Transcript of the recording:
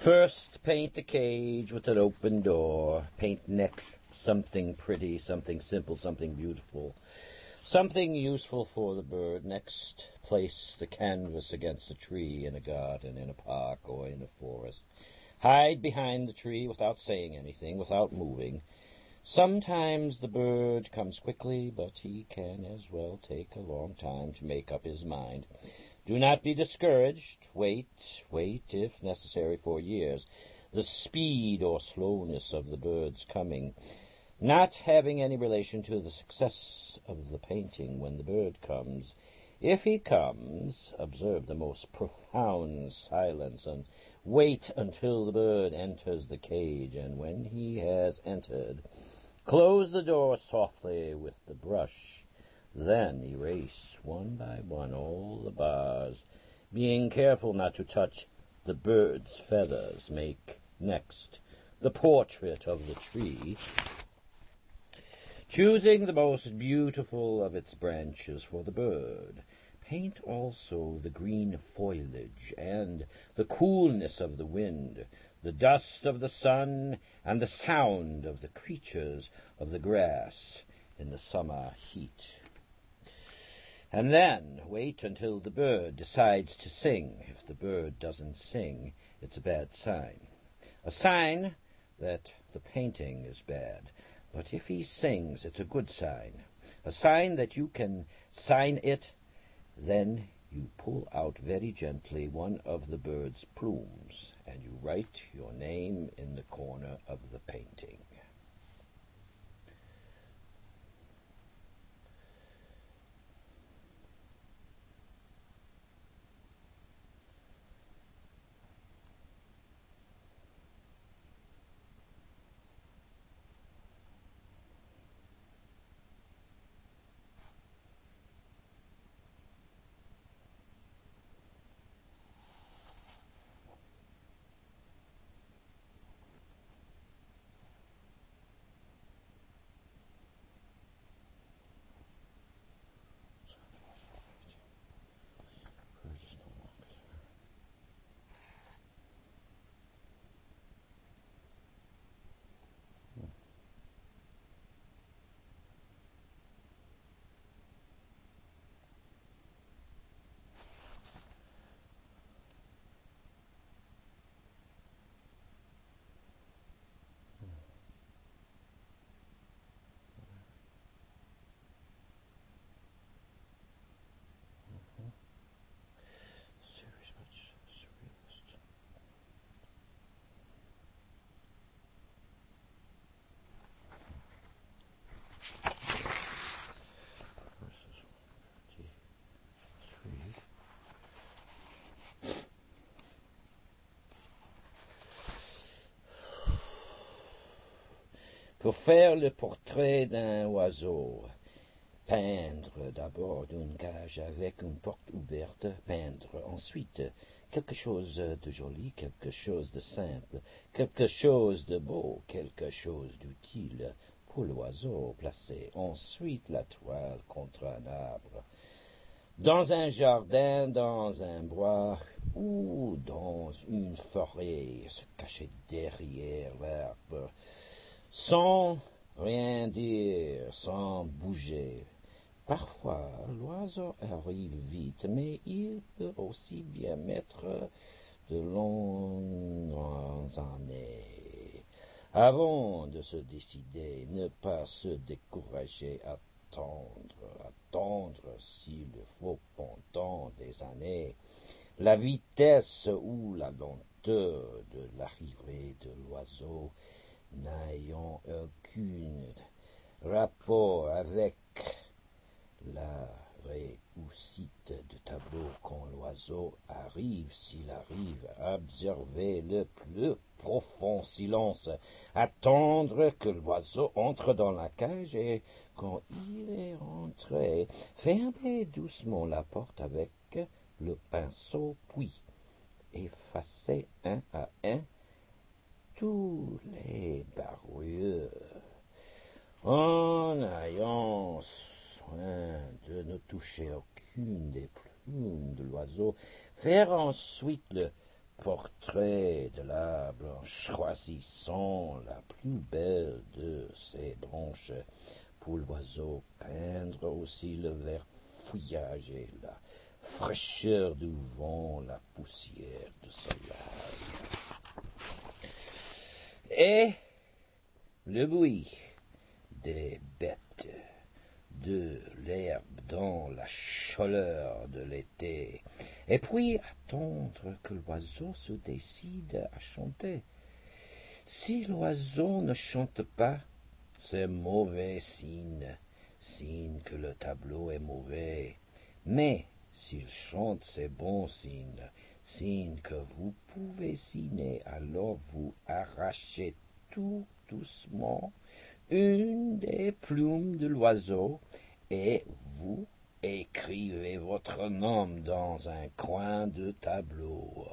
First, paint the cage with an open door. Paint next something pretty, something simple, something beautiful. Something useful for the bird. Next, place the canvas against a tree in a garden, in a park, or in a forest. Hide behind the tree without saying anything, without moving. Sometimes the bird comes quickly, but he can as well take a long time to make up his mind. Do not be discouraged. Wait if necessary for years. The speed or slowness of the bird's coming not having any relation to the success of the painting when the bird comes. If he comes, observe the most profound silence and wait until the bird enters the cage, and when he has entered, close the door softly with the brush. Then erase one by one all the bars, being careful not to touch the bird's feathers. Make next the portrait of the tree, choosing the most beautiful of its branches for the bird. Paint also the green foliage and the coolness of the wind, the dust of the sun, and the sound of the creatures of the grass in the summer heat. And then wait until the bird decides to sing. If the bird doesn't sing, it's a bad sign. A sign that the painting is bad. But if he sings, it's a good sign. A sign that you can sign it. Then you pull out very gently one of the bird's plumes, and you write your name in the corner of the painting. Surrealist. Verses 153. Pour faire le portrait d'un oiseau, peindre d'abord une cage avec une porte ouverte, peindre ensuite quelque chose de joli, quelque chose de simple, quelque chose de beau, quelque chose d'utile pour l'oiseau, placer ensuite la toile contre un arbre, dans un jardin, dans un bois ou dans une forêt, se cacher derrière l'arbre, sans rien dire, sans bouger. Parfois, l'oiseau arrive vite, mais il peut aussi bien mettre de longues années. Avant de se décider, ne pas se décourager, attendre s'il le faut pendant des années. La vitesse ou la lenteur de l'arrivée de l'oiseau n'ayant aucun rapport avec la réussite du tableau. Quand l'oiseau arrive, s'il arrive, observer le plus profond silence, attendre que l'oiseau entre dans la cage et, quand il est rentré, fermer doucement la porte avec le pinceau, puis effacer un à un tous les barbures, en ayant soin de ne toucher aucune des plumes de l'oiseau. Faire ensuite le portrait de l'arbre en choisissant la plus belle de ses branches, pour l'oiseau peindre aussi le vert feuillage et la fraîcheur du vent, la poussière du soleil. Et le bruit des bêtes, de l'herbe dans la chaleur de l'été, et puis attendre que l'oiseau se décide à chanter. Si l'oiseau ne chante pas, c'est mauvais signe, signe que le tableau est mauvais. Mais s'il chante, c'est bon signe, signe que vous pouvez signer. Alors vous arrachez tout doucement une des plumes de l'oiseau et vous écrivez votre nom dans un coin de tableau.